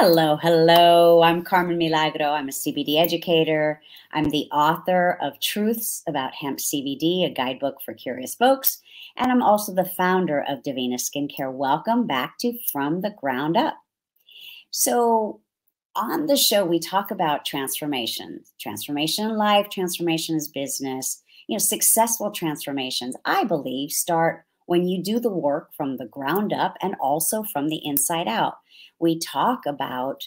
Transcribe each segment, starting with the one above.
Hello, hello. I'm Carmen Milagro. I'm a CBD educator. I'm the author of Truths About Hemp CBD, a guidebook for curious folks. And I'm also the founder of Divina Skincare. Welcome back to From the Ground Up. So on the show, we talk about transformation in life, transformation as business. Successful transformations, I believe, start when you do the work from the ground up and also from the inside out. We talk about,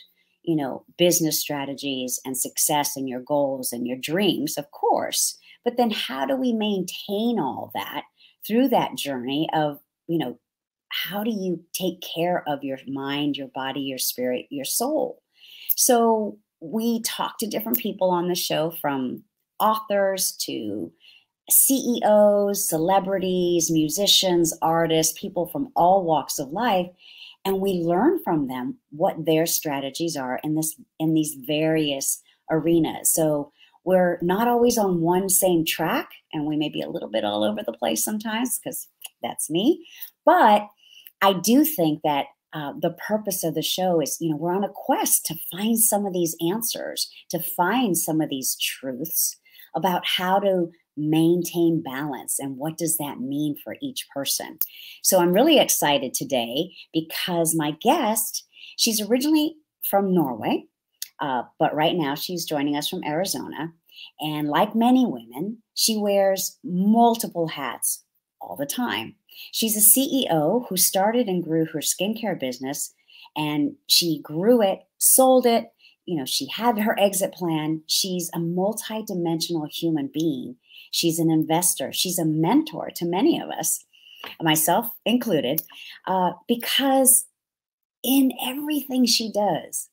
business strategies and success and your goals and your dreams, of course. But then how do we maintain all that through that journey of, how do you take care of your mind, your body, your spirit, your soul? So we talk to different people on the show, from authors to CEOs, celebrities, musicians, artists, people from all walks of life. And we learn from them what their strategies are in these various arenas. So we're not always on one same track, and we may be a little bit all over the place sometimes, because that's me. But I do think that the purpose of the show is, we're on a quest to find some of these answers, to find some of these truths about how to maintain balance and what does that mean for each person. So I'm really excited today because my guest, she's originally from Norway, but right now she's joining us from Arizona. And like many women, she wears multiple hats all the time. She's a CEO who started and grew her skincare business, and she grew it, sold it. She had her exit plan. She's a multidimensional human being. She's an investor. She's a mentor to many of us, myself included, because in everything she does,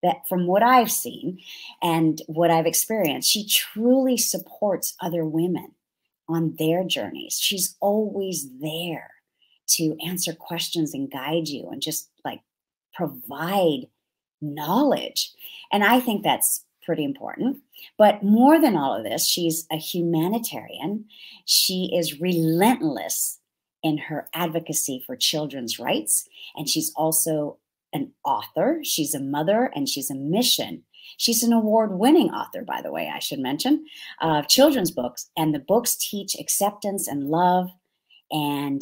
that from what I've seen and what I've experienced, she truly supports other women on their journeys. She's always there to answer questions and guide you and just provide knowledge. And I think that's pretty important. But more than all of this, she's a humanitarian. She is relentless in her advocacy for children's rights. And she's also an author. She's a mother, and she's a mission. She's an award-winning author, by the way, I should mention, of children's books. And the books teach acceptance and love, and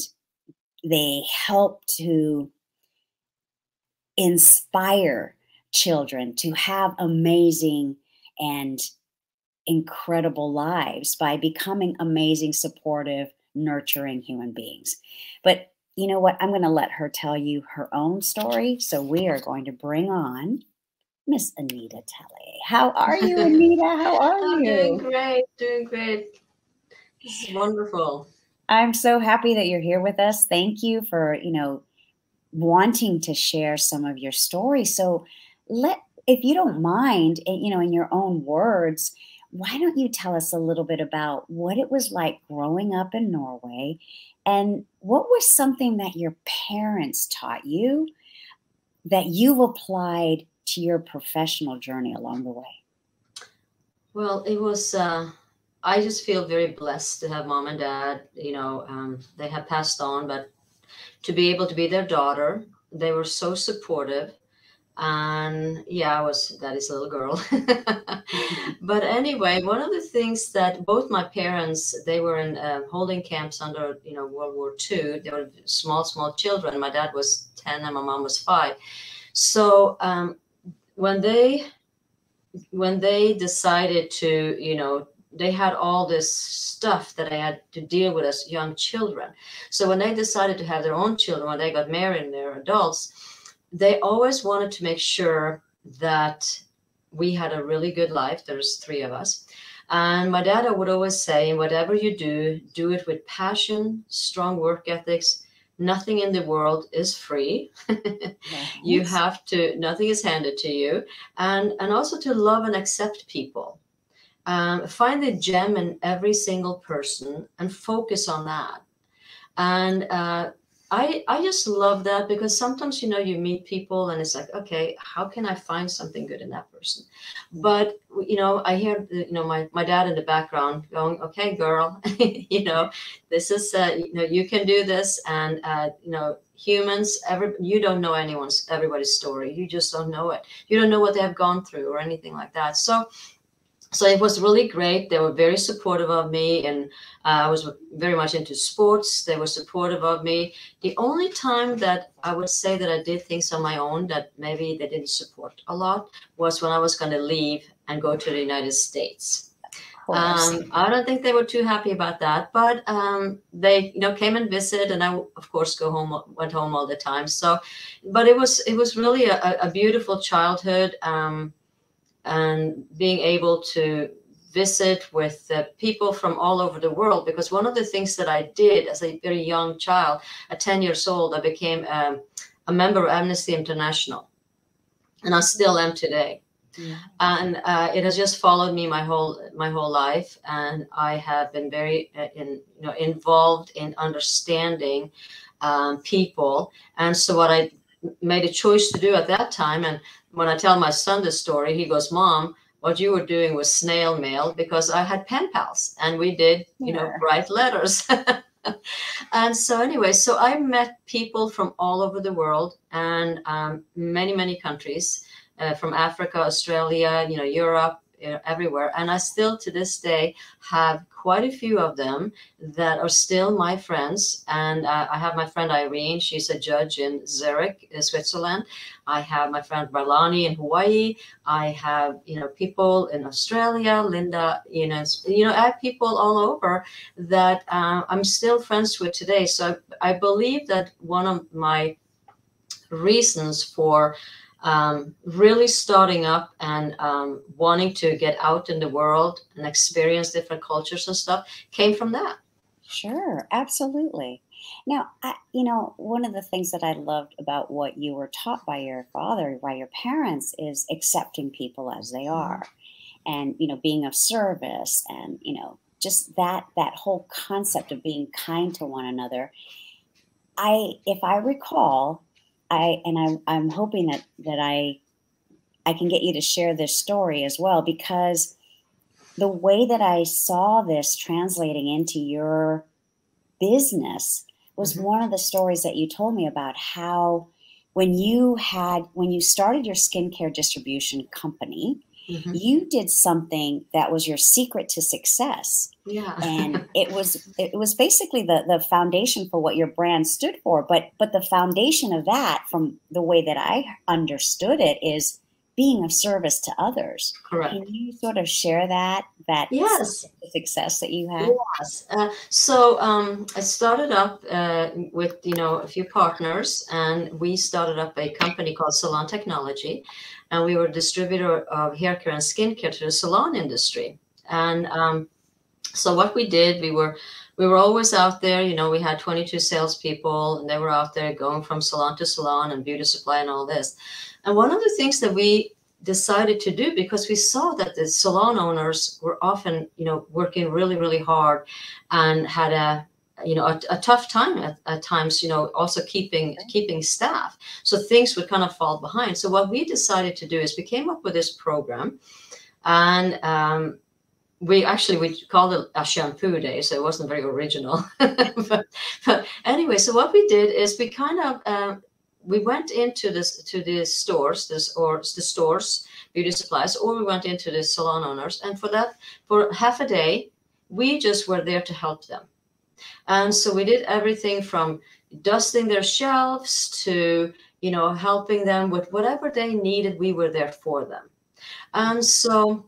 they help to inspire children to have amazing and incredible lives by becoming amazing, supportive, nurturing human beings. But you know what? I'm going to let her tell you her own story. So we are going to bring on Miss Anita Telle. How are you, Anita? How are you? Doing great. This is wonderful. I'm so happy that you're here with us. Thank you for, wanting to share some of your story. So if you don't mind, in your own words, why don't you tell us a little bit about what it was like growing up in Norway, and what was something that your parents taught you that you've applied to your professional journey along the way? Well, it was, I just feel very blessed to have mom and dad. They have passed on, but to be able to be their daughter, they were so supportive. And yeah, I was daddy's little girl. But anyway, one of the things that both my parents, they were in holding camps under, World War II. They were small children. My dad was 10 and my mom was 5. So when they decided to, they had all this stuff that I had to deal with as young children. So when they decided to have their own children, when they got married and they're adults, they always wanted to make sure that we had a really good life. There's 3 of us. And my dad would always say, whatever you do it with passion, strong work ethics. Nothing in the world is free. You have to, nothing is handed to you. And also to love and accept people. Find the gem in every single person and focus on that. And I just love that, because sometimes, you meet people and it's like, okay, how can I find something good in that person? But, I hear, my dad in the background going, okay, girl, this is, you can do this. And, humans, you don't know everybody's story. You just don't know it. You don't know what they have gone through or anything like that. So it was really great. They were very supportive of me, and I was very much into sports. They were supportive of me. The only time that I would say that I did things on my own that maybe they didn't support a lot was when I was going to leave and go to the United States. I don't think they were too happy about that, but they, came and visited, and I, of course, went home all the time. So, but it was really a beautiful childhood. And being able to visit with people from all over the world, because one of the things that I did as a very young child, at 10 years old, I became a member of Amnesty International, and I still am today. Yeah. And it has just followed me my whole life, and I have been very involved in understanding people. And so what I made a choice to do at that time, and when I tell my son this story, he goes, "Mom, what you were doing was snail mail," because I had pen pals and we did, write letters. And so anyway, so I met people from all over the world, and many, many countries, from Africa, Australia, Europe, everywhere. And I still to this day have quite a few of them that are still my friends. And I have my friend Irene. She's a judge in Zurich, Switzerland. I have my friend Barlani in Hawaii. I have, people in Australia, Linda, I have people all over that I'm still friends with today. So I believe that one of my reasons for really starting up and wanting to get out in the world and experience different cultures and stuff came from that. Sure, absolutely. Now, one of the things that I loved about what you were taught by your father, by your parents, is accepting people as they are, and being of service, and just that whole concept of being kind to one another. If I recall, I'm hoping that I can get you to share this story as well, because the way that I saw this translating into your business was one of the stories that you told me about how when you started your skincare distribution company, you did something that was your secret to success. Yeah. And it was basically the foundation for what your brand stood for. But the foundation of that, from the way that I understood it, is being of service to others. Correct. Can you sort of share that yes. success that you had? Yes. So I started up with a few partners, and we started up a company called Salon Technology, and we were a distributor of hair care and skincare to the salon industry. And so what we did, we were always out there. We had 22 salespeople, and they were out there going from salon to salon and beauty supply and all this. And one of the things that we decided to do, because we saw that the salon owners were often, working really, really hard, and had a tough time at times, also keeping staff. So things would kind of fall behind. So what we decided to do is we came up with this program, and we called it a shampoo day, so it wasn't very original. but anyway, so what we did is we kind of we went into the stores, beauty supplies, or we went into the salon owners, and for half a day, we just were there to help them. And so we did everything from dusting their shelves to helping them with whatever they needed. We were there for them. And so,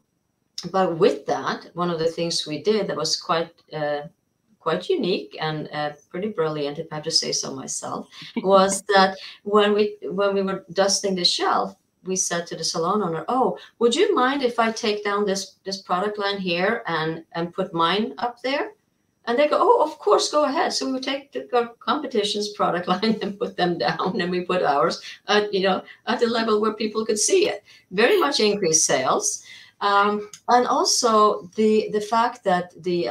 but with that, one of the things we did that was quite unique and pretty brilliant, if I have to say so myself, was that when we were dusting the shelf, we said to the salon owner, "Oh, would you mind if I take down this product line here and put mine up there?" And they go, "Oh, of course, go ahead." So we would take our competition's product line and put them down, and we put ours at the level where people could see it. Very much increased sales. And also the fact that the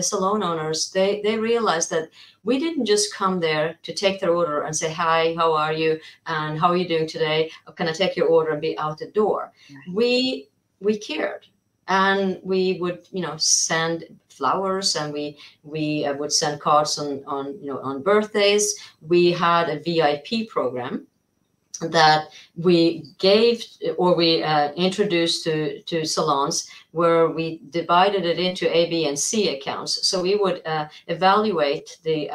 salon owners, they realized that we didn't just come there to take their order and say, "Hi, how are you? And how are you doing today? Can I take your order?" and be out the door. Right. We cared. and we would, send flowers, and we would send cards on birthdays. We had a VIP program that we gave, or we introduced to salons, where we divided it into A, B, and C accounts. So we would evaluate the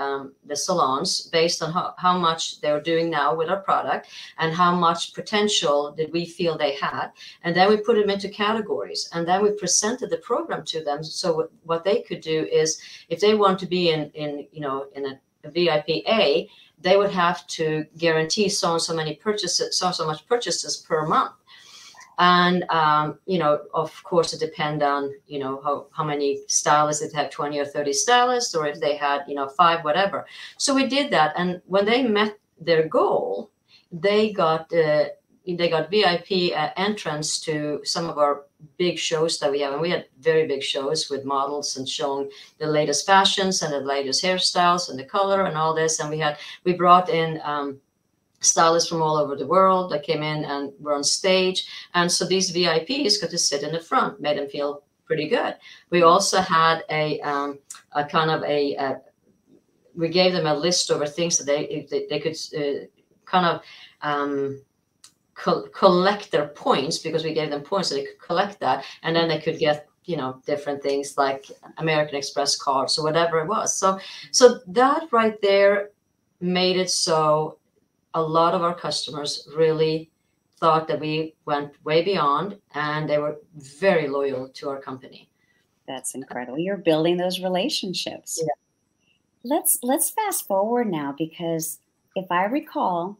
salons based on how much they're doing now with our product, and how much potential did we feel they had. And then we put them into categories, and then we presented the program to them. So what they could do is, if they want to be in a VIP A, they would have to guarantee so many purchases, so much purchases per month. And, of course, it depends on, how many stylists, if they have 20 or 30 stylists, or if they had, 5, whatever. So we did that. And when they met their goal, they got VIP entrance to some of our big shows that we have. And we had very big shows with models and showing the latest fashions and the latest hairstyles and the color and all this. And we brought in stylists from all over the world that came in and were on stage. And so these VIPs got to sit in the front, made them feel pretty good. We also had we gave them a list over things that they could kind of collect their points, because we gave them points, so they could collect that, and then they could get different things like American Express cards or whatever it was. So that right there made it so a lot of our customers really thought that we went way beyond, and they were very loyal to our company. That's incredible. You're building those relationships. Yeah. Let's fast forward now, because if I recall,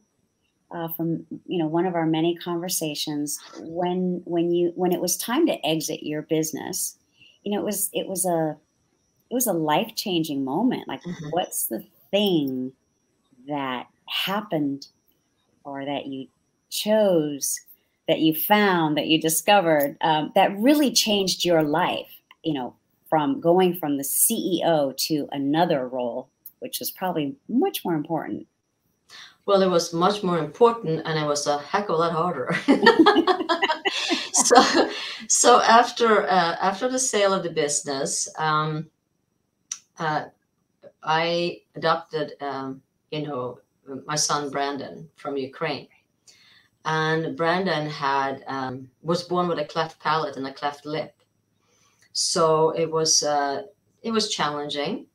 from one of our many conversations, when it was time to exit your business, it was a life-changing moment. Like, what's the thing that happened, or that you chose, that you found, that you discovered, that really changed your life? From going from the CEO to another role, which was probably much more important. Well, it was much more important, and it was a heck of a lot harder. So after the sale of the business, I adopted, my son Brandon from Ukraine, and Brandon was born with a cleft palate and a cleft lip. So it was challenging.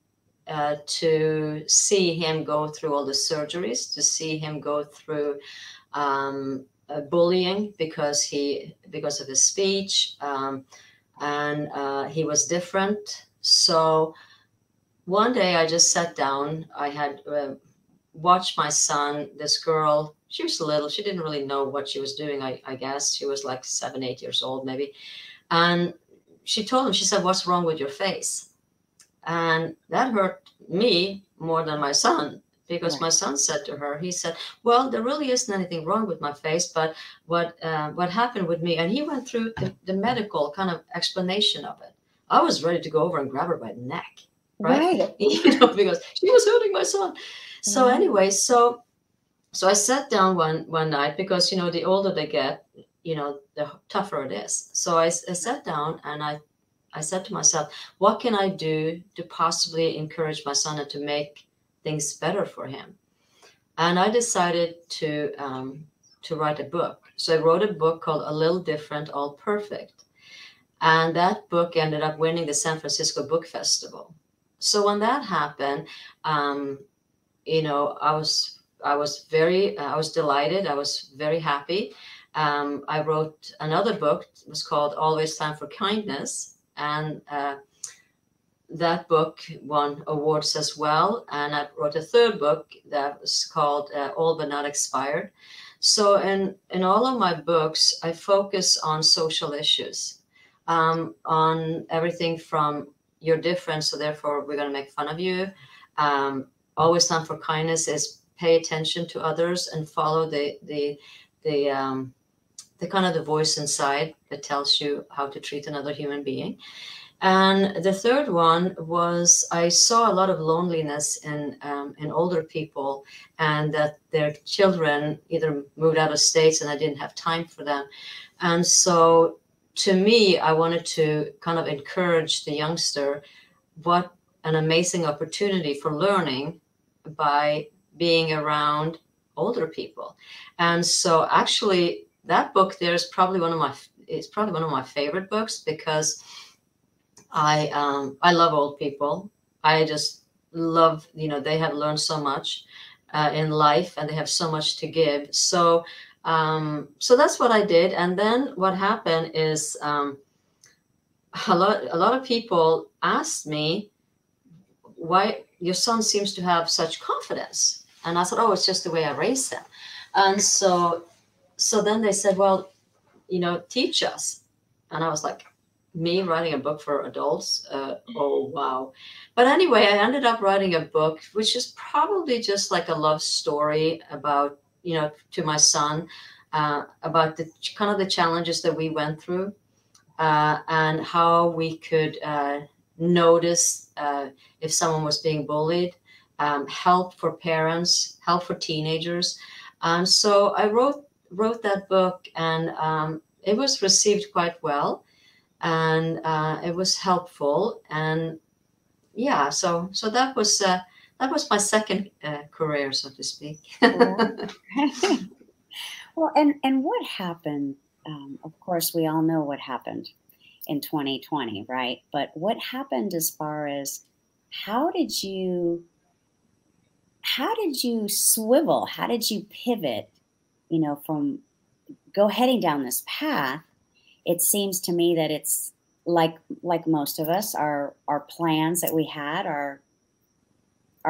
To see him go through all the surgeries, to see him go through bullying because of his speech, and he was different. So one day I just sat down. I had watched my son, this girl. She was little. She didn't really know what she was doing. I guess she was like 7, 8 years old maybe. And she told him, she said, "What's wrong with your face?" And that hurt me more than my son, because my son said to her, he said, "Well, there really isn't anything wrong with my face, but what happened with me," and he went through the medical kind of explanation of it. I was ready to go over and grab her by the neck, right? Because she was hurting my son. So anyway, so I sat down one night, because the older they get, the tougher it is. So I sat down, and I said to myself, what can I do to possibly encourage my son and to make things better for him? And I decided to write a book. So I wrote a book called A Little Different, All Perfect. And that book ended up winning the San Francisco Book Festival. So when that happened, I was delighted. I was very happy. I wrote another book. It was called Always Time for Kindness. And that book won awards as well. And I wrote a third book that was called All But Not Expired. So in all of my books, I focus on social issues, on everything from you're different, so therefore we're going to make fun of you. Always Time for Kindness is pay attention to others and follow the kind of the voice inside that tells you how to treat another human being. And the third one was, I saw a lot of loneliness in older people, and that their children either moved out of states and I didn't have time for them. And so to me, I wanted to kind of encourage the youngster what an amazing opportunity for learning by being around older people. And so actually that book there is probably one of my favorite books, because I love old people. I just love, they have learned so much in life, and they have so much to give. So that's what I did. And then what happened is, a lot of people asked me, why your son seems to have such confidence. And I said, oh, it's just the way I raised him. And so then they said, well, teach us. And I was like, me writing a book for adults? Oh, wow. But anyway, I ended up writing a book, which is probably just like a love story about, to my son, about the kind of the challenges that we went through, and how we could notice if someone was being bullied, help for parents, help for teenagers. So I wrote that book, and it was received quite well, and it was helpful. And yeah, so that was my second career, so to speak. Well, and what happened? Of course, we all know what happened in 2020, right? But what happened as far as how did you swivel? How did you pivot? From heading down this path. It seems to me that it's like most of us, our plans that we had, our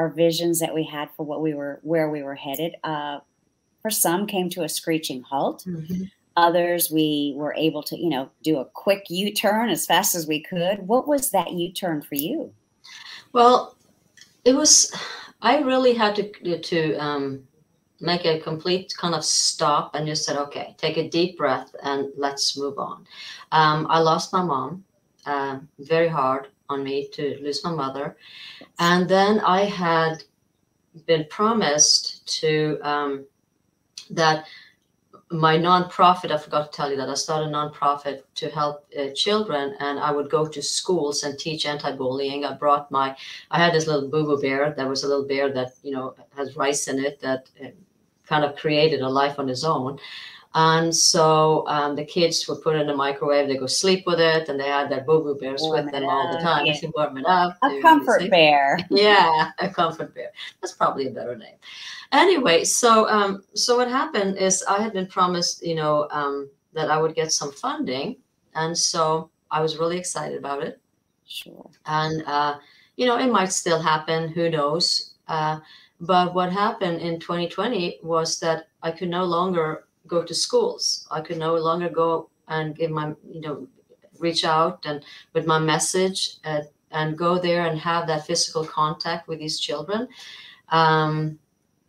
visions that we had for where we were headed. For some, came to a screeching halt. Mm-hmm. Others, we were able to, do a quick U-turn as fast as we could. What was that U-turn for you? Well, I really had to make a complete kind of stop and just said, okay, take a deep breath and let's move on. I lost my mom, very hard on me to lose my mother. And then I had been promised to, that my nonprofit, I forgot to tell you that I started a nonprofit to help children, and I would go to schools and teach anti-bullying. I had this little boo-boo bear that was a little bear that, has rice in it, that kind of created a life on his own. And so the kids would put it in the microwave, they go sleep with it, and they had their boo-boo bears with them all the time. Yeah. To warm it up. A comfort bear. Yeah, a comfort bear. That's probably a better name. Anyway, so what happened is I had been promised, that I would get some funding, and so I was really excited about it. Sure. And it might still happen. Who knows? But what happened in 2020 was that I could no longer go to schools. I could no longer go and give my, reach out and with my message and go there and have that physical contact with these children.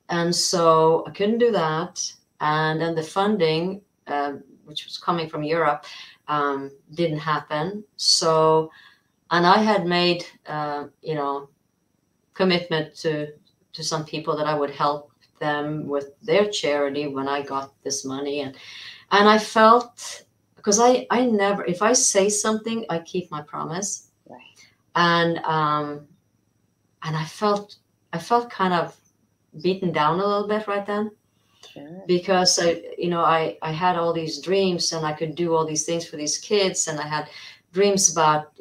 And so I couldn't do that. And then the funding, which was coming from Europe, didn't happen. So, and I had made, commitment to some people that I would help them with their charity when I got this money. And I felt, because I never, if I say something, I keep my promise. Right. And I felt kind of beaten down a little bit right then. Sure. Because I had all these dreams, and I could do all these things for these kids, and I had dreams about,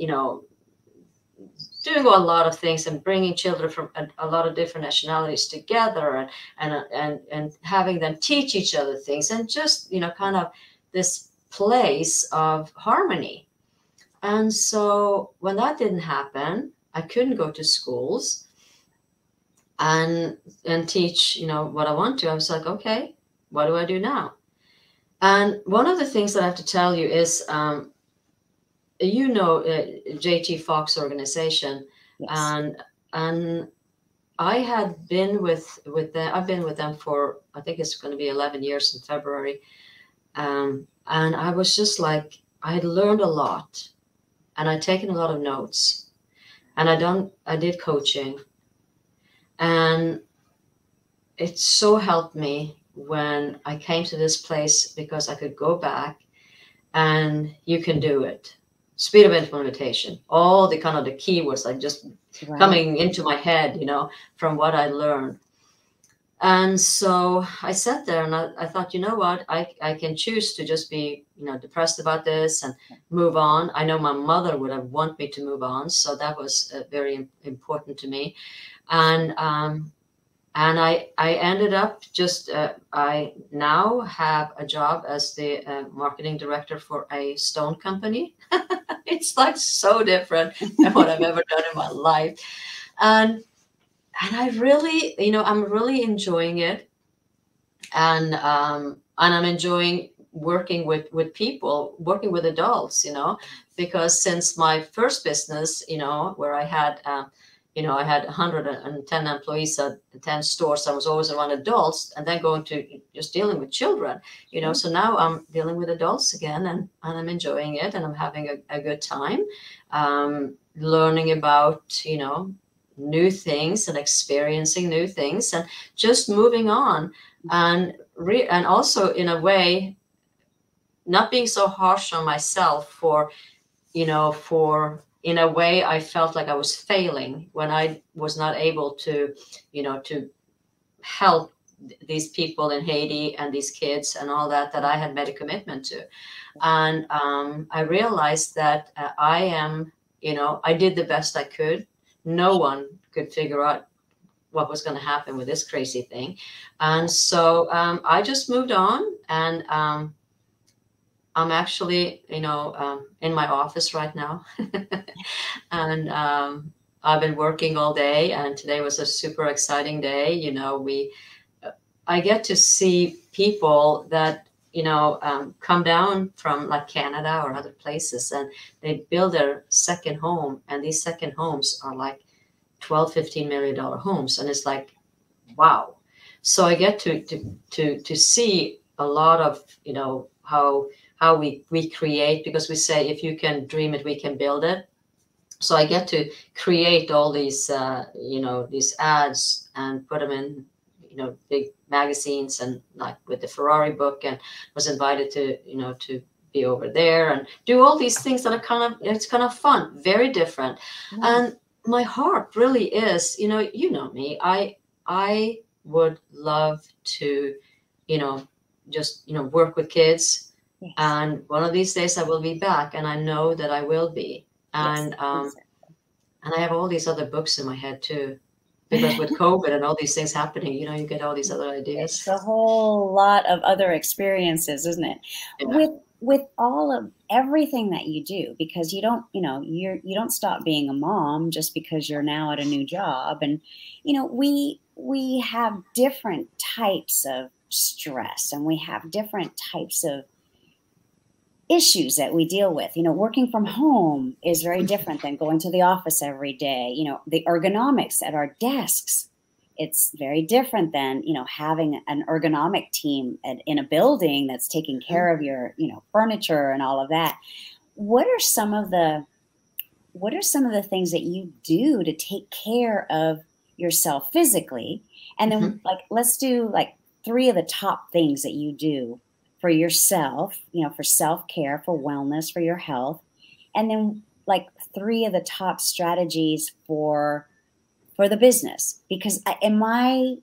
doing a lot of things and bringing children from a lot of different nationalities together, and having them teach each other things, and just, kind of this place of harmony. And so when that didn't happen, I couldn't go to schools and teach, what I want to. I was like, okay, what do I do now? And one of the things that I have to tell you is, JT Fox organization. Yes. And I had been with them. I've been with them for, I think it's going to be 11 years in February. And I was just like, I had learned a lot, and I'd taken a lot of notes, and I did coaching, and it so helped me when I came to this place, because I could go back and you can do it. Speed of implementation, all the kind of the keywords like just coming into my head, you know, from what I learned. And so I sat there and I thought, you know what, I can choose to just be, you know, depressed about this and move on. I know my mother would have want me to move on, so that was very important to me. And I ended up just, I now have a job as the marketing director for a stone company. It's like so different than what I've ever done in my life. And I really, you know, I'm really enjoying it. And I'm enjoying working with people, working with adults, you know, because since my first business, you know, where I had, you know, I had 110 employees at 10 stores. I was always around adults, and then going to just dealing with children, you know. So now I'm dealing with adults again, and I'm enjoying it, and I'm having a good time, learning about, you know, new things and experiencing new things and just moving on. And also in a way, not being so harsh on myself for, you know, for in a way I felt like I was failing when I was not able to, you know, to help these people in Haiti and these kids and all that I had made a commitment to. And I realized that I am, you know, I did the best I could. No one could figure out what was going to happen with this crazy thing. And so I just moved on, and I'm actually, you know, in my office right now. And I've been working all day, and today was a super exciting day. You know, I get to see people that, you know, come down from like Canada or other places, and they build their second home. And these second homes are like 12, $15 million homes. And it's like, wow. So I get to see a lot of, you know, how we create, because we say, if you can dream it, we can build it. So I get to create all these, you know, these ads and put them in, you know, big magazines, and like with the Ferrari book, and was invited to, you know, to be over there and do all these things that are it's kind of fun, very different. And my heart really is, you know me, I would love to, you know, just, you know, work with kids. Yes. And one of these days I will be back, and I know that I will be. And yes, and I have all these other books in my head too, because with COVID and all these things happening, you know, you get all these other ideas. It's a whole lot of other experiences, isn't it? Yeah. With all of everything that you do, because you don't, you know, you don't stop being a mom just because you're now at a new job. And, you know, we have different types of stress, and we have different types of issues that we deal with. You know, working from home is very different than going to the office every day. You know, the ergonomics at our desks, it's very different than, you know, having an ergonomic team in a building that's taking care of your, you know, furniture and all of that. What are some of the things that you do to take care of yourself physically? And then like, let's do like 3 of the top things that you do for yourself, you know, for self-care, for wellness, for your health. And then like 3 of the top strategies for the business. Because in my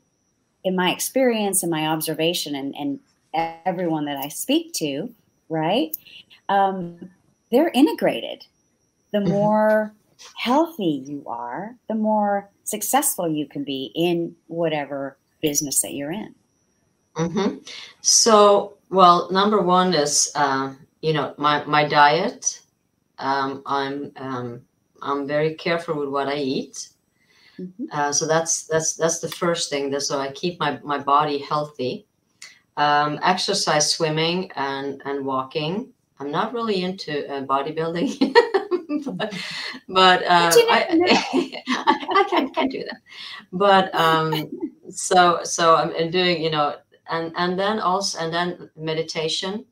experience and my observation, and everyone that I speak to, right, they're integrated. The more healthy you are, the more successful you can be in whatever business that you're in. So, well, number one is, you know, my diet. I'm very careful with what I eat. So that's the first thing. So I keep my body healthy. Exercise, swimming and walking. I'm not really into bodybuilding, but I can't do that. But so I'm doing, you know, and then meditation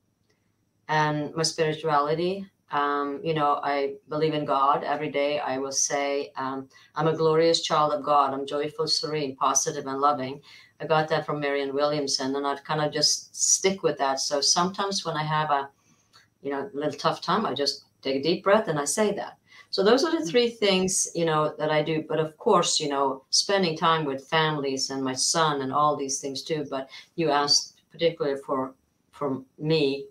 and my spirituality. You know, I believe in God. Every day I will say, I'm a glorious child of God. I'm joyful, serene, positive, and loving. I got that from Marianne Williamson, and I kind of just stick with that. So sometimes when I have a little tough time, I just take a deep breath and I say that. So those are the three things, that I do. But of course, spending time with families and my son and all these things too. But you asked particularly for me,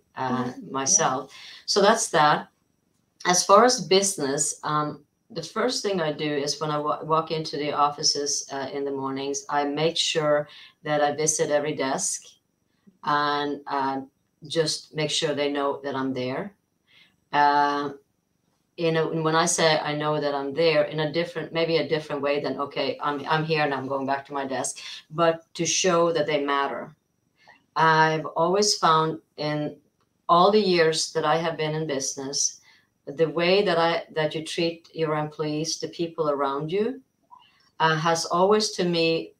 myself. So that's that. As far as business, the first thing I do is when I walk into the offices in the mornings, I make sure that I visit every desk and just make sure they know that I'm there. When I say I know that I'm there in maybe a different way than, okay, I'm here and I'm going back to my desk, but to show that they matter. I've always found in all the years that I have been in business, the way that you treat your employees, the people around you, has always to me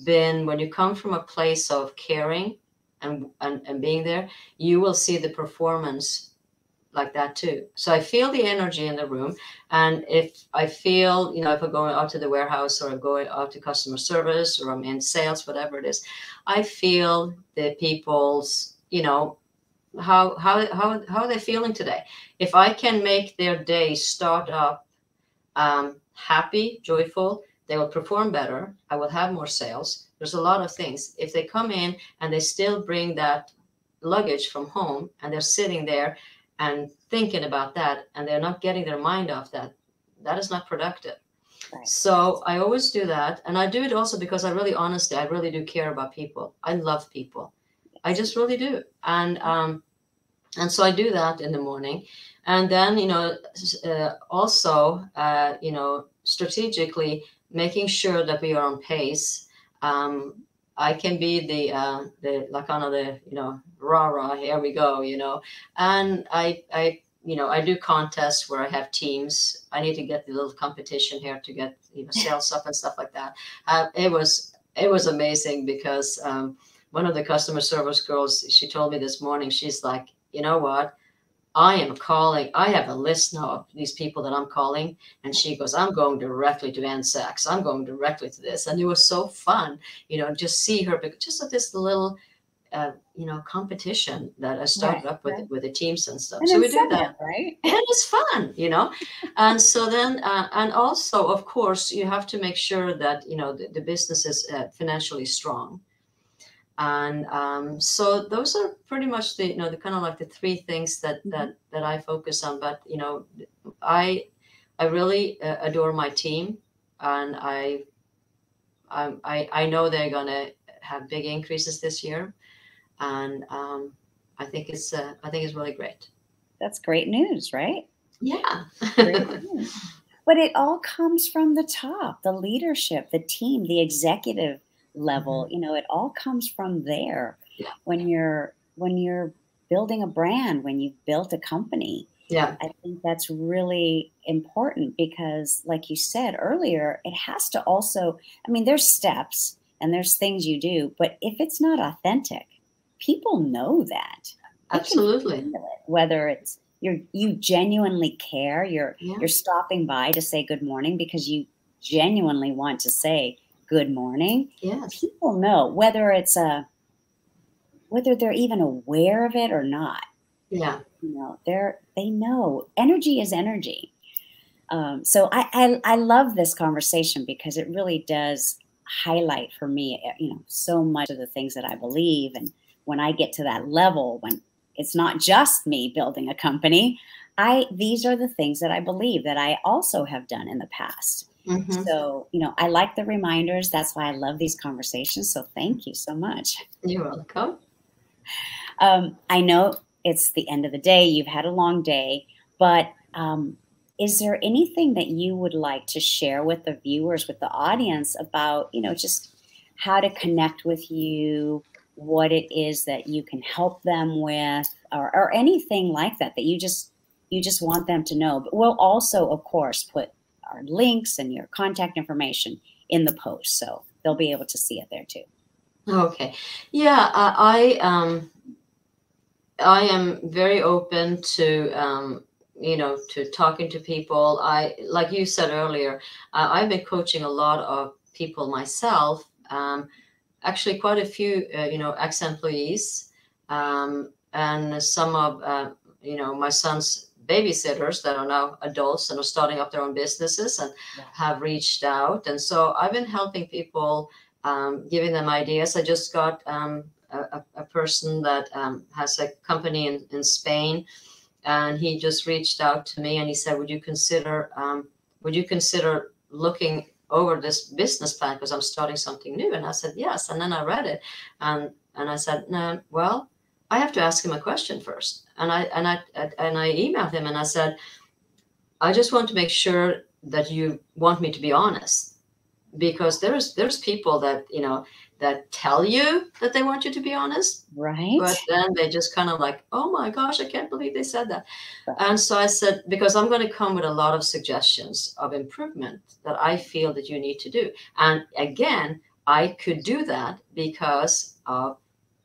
been, when you come from a place of caring and being there, you will see the performance like that too. So I feel the energy in the room. And if I feel, if I'm going out to the warehouse or I'm going out to customer service or I'm in sales, whatever it is, I feel the people's, how are they feeling today? If I can make their day start up happy, joyful, they will perform better. I will have more sales. There's a lot of things. If they come in and they still bring that luggage from home and they're sitting there and thinking about that, and they're not getting their mind off that, that is not productive. Right. So I always do that. And I do it also because I really do care about people. I love people. I just really do. And so I do that in the morning. And then, also, strategically making sure that we are on pace. I can be the rah-rah, here we go, and I do contests where I have teams. I need to get the little competition here to get, sales up and stuff like that. It was amazing because one of the customer service girls, she told me this morning, she's like, you know what? I have a list now of these people that I'm calling. And she goes, I'm going directly to NSACs. I'm going directly to this. And it was so fun, just see her, but just at this little, competition that I started up with the teams and stuff. So we do that, right? And it's fun, And so then, and also, of course, you have to make sure that, the business is financially strong. And so those are pretty much the kind of like the three things that I focus on. But I really adore my team, and I know they're gonna have big increases this year, and I think it's really great. That's great news, right? Yeah. Great news. But it all comes from the top, the leadership, the team, the executive level. It all comes from there. Yeah. When you're building a brand, when you've built a company. Yeah. I think that's really important because, like you said earlier, it has to also, there's steps and there's things you do, but if it's not authentic, people know that. Absolutely. Whether it's you genuinely care, you're stopping by to say good morning because you genuinely want to say good morning. Yes. People know whether they're even aware of it or not. Yeah. They know energy is energy. So I love this conversation because it really does highlight for me, so much of the things that I believe. And when I get to that level, when it's not just me building a company, these are the things that I believe that I also have done in the past. Mm-hmm. So, I like the reminders. That's why I love these conversations. So thank you so much. You're welcome. I know it's the end of the day. You've had a long day, but is there anything that you would like to share with the viewers, with the audience about, just how to connect with you, what it is that you can help them with, or anything like that you just want them to know? But we'll also, of course, put our links and your contact information in the post, so they'll be able to see it there too. Okay. Yeah, I am very open to, to talking to people. Like you said earlier, I've been coaching a lot of people myself, actually quite a few, ex-employees. and some of you know, my son's babysitters that are now adults and are starting up their own businesses and have reached out. And so I've been helping people, giving them ideas. I just got a person that has a company in Spain, and he just reached out to me and he said, would you consider looking over this business plan, because I'm starting something new? And I said yes. And then I read it, and I said, no, well, I have to ask him a question first. And I emailed him and I said, I just want to make sure that you want me to be honest, because there's people that, you know, that tell you that they want you to be honest, right? But then they just kind of like, oh my gosh, I can't believe they said that. And so I said, because I'm going to come with a lot of suggestions of improvement that I feel that you need to do. And again, I could do that because of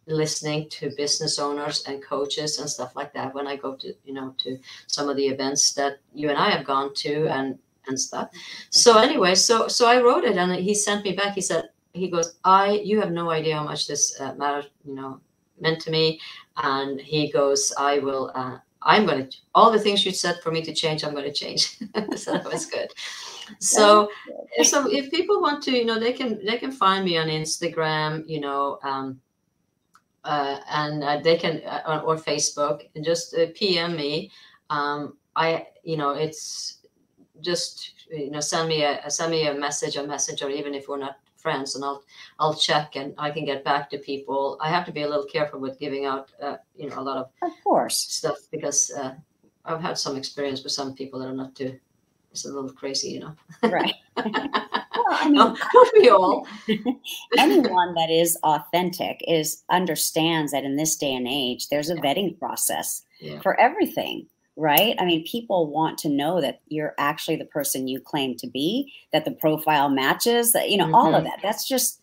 listening to business owners and coaches and stuff like that when I go to, you know, to some of the events that you and I have gone to and stuff. So anyway, so I wrote it, and he sent me back. He said, he goes, you have no idea how much this matter, you know, meant to me. And he goes, I'm going to, all the things you said for me to change, I'm going to change. So that was good. So if people want to, you know, they can find me on Instagram, you know, and they can, or Facebook, and just PM me. You know, it's just, you know, send me a message, or even if we're not friends, and I'll check and I can get back to people. I have to be a little careful with giving out, you know, a lot of course stuff, because I've had some experience with some people that are not too, it's a little crazy, you know. Right. Well, I mean, don't we all? Anyone that is authentic understands that in this day and age, there's a vetting process for everything, right? I mean, people want to know that you're actually the person you claim to be, that the profile matches, that, you know, all of that. That's just,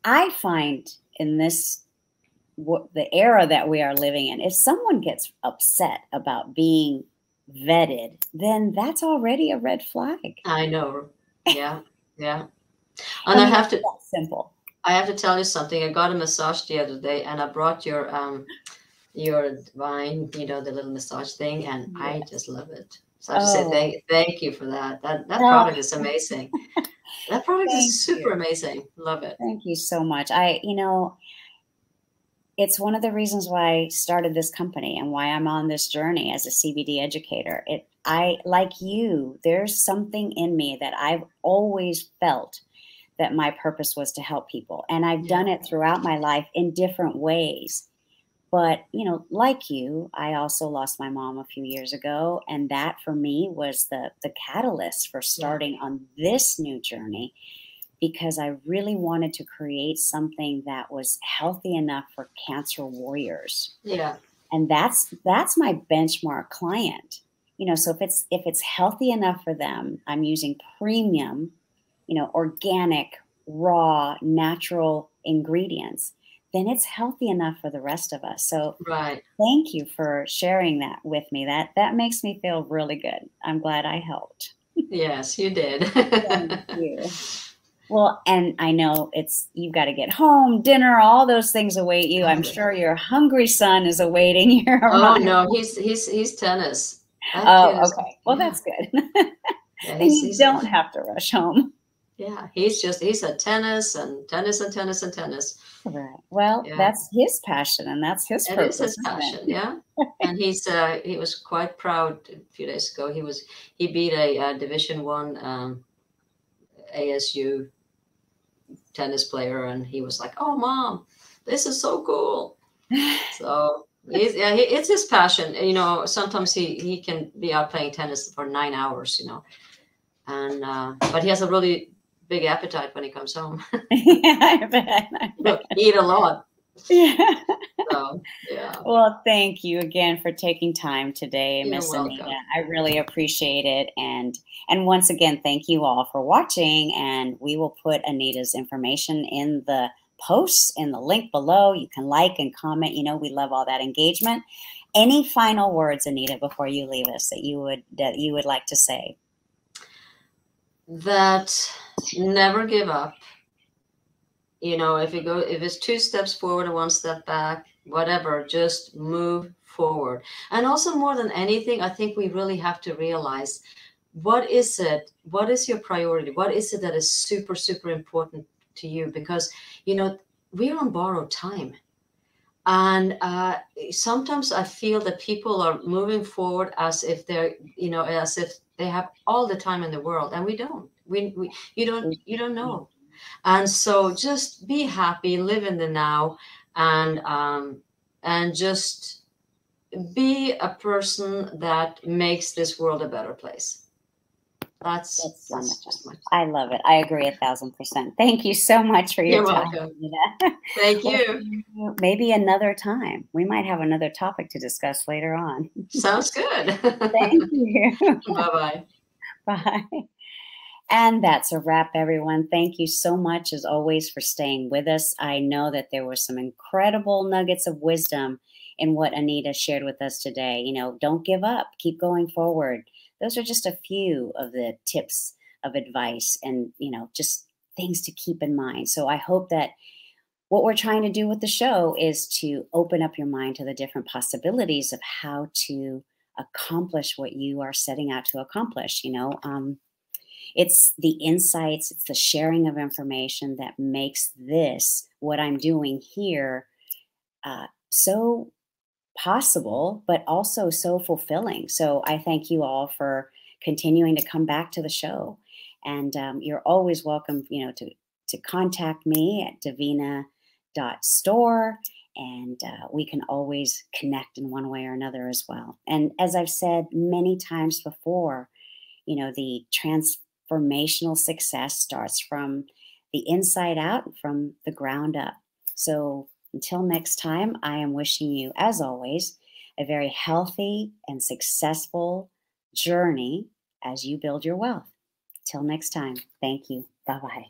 I find in the era that we are living in, if someone gets upset about being vetted, then that's already a red flag. I know. Yeah. Yeah. And I have to, simple. I have to tell you something. I got a massage the other day, and I brought your Vine, you know, the little massage thing, and I just love it. So I have to say thank you for that. That product is amazing. That product is super amazing. Love it. Thank you so much. You know, it's one of the reasons why I started this company and why I'm on this journey as a CBD educator. Like you, there's something in me that I've always felt that my purpose was to help people. And I've done it throughout my life in different ways. But, you know, like you, I also lost my mom a few years ago. And that for me was the catalyst for starting on this new journey, because I really wanted to create something that was healthy enough for cancer warriors. Yeah. And that's my benchmark client. You know, so if it's healthy enough for them, I'm using premium, you know, organic, raw, natural ingredients, then it's healthy enough for the rest of us. So thank you for sharing that with me. That makes me feel really good. I'm glad I helped. Yes, you did. Thank you. Well, and I know you've got to get home, dinner, all those things await you. I'm sure your hungry son is awaiting you. Oh no, he's tennis. Okay. Well, that's good. Yeah, and you don't have to rush home. Yeah, he's at tennis and tennis and tennis and tennis. Right. Well, that's his passion, and that's his purpose. It is his passion, yeah. And he was quite proud a few days ago. He beat a Division I ASU tennis player, and he was like, "Oh, Mom, this is so cool." So it's his passion. You know, sometimes he can be out playing tennis for 9 hours, you know, and but he has a really big appetite when he comes home. Yeah, I bet. Look, eat a lot. Yeah. So, yeah. Well, thank you again for taking time today, Miss Anita. Welcome. I really appreciate it. And once again, thank you all for watching. And we will put Anita's information in the posts, in the link below. You can like and comment. You know, we love all that engagement. Any final words, Anita, before you leave us that you would like to say? That never give up. You know, if it's 2 steps forward and 1 step back, whatever, just move forward. And also, more than anything, I think we really have to realize, what is it? What is your priority? What is it that is super, super important to you? Because, you know, we're on borrowed time. And sometimes I feel that people are moving forward as if they're, you know, as if they have all the time in the world, and we don't. You don't know. And so just be happy, live in the now, and just be a person that makes this world a better place. That's That's wonderful. just my. I love it. I agree 1,000%. Thank you so much for your You're time, welcome. Anita. Thank We'll you. see you maybe another time. We might have another topic to discuss later on. Sounds good. Thank you. Bye-bye. Bye. And that's a wrap, everyone. Thank you so much, as always, for staying with us. I know that there were some incredible nuggets of wisdom in what Anita shared with us today. You know, don't give up. Keep going forward. Those are just a few of the tips of advice and, you know, just things to keep in mind. So I hope that what we're trying to do with the show is to open up your mind to the different possibilities of how to accomplish what you are setting out to accomplish. It's the insights, it's the sharing of information that makes this, what I'm doing here, so possible, but also so fulfilling. So I thank you all for continuing to come back to the show. And you're always welcome, to contact me at davina.store. And we can always connect in one way or another as well. And as I've said many times before, the transformational success starts from the inside out, from the ground up. So until next time, I am wishing you, as always, a very healthy and successful journey as you build your wealth. Till next time, thank you. Bye-bye.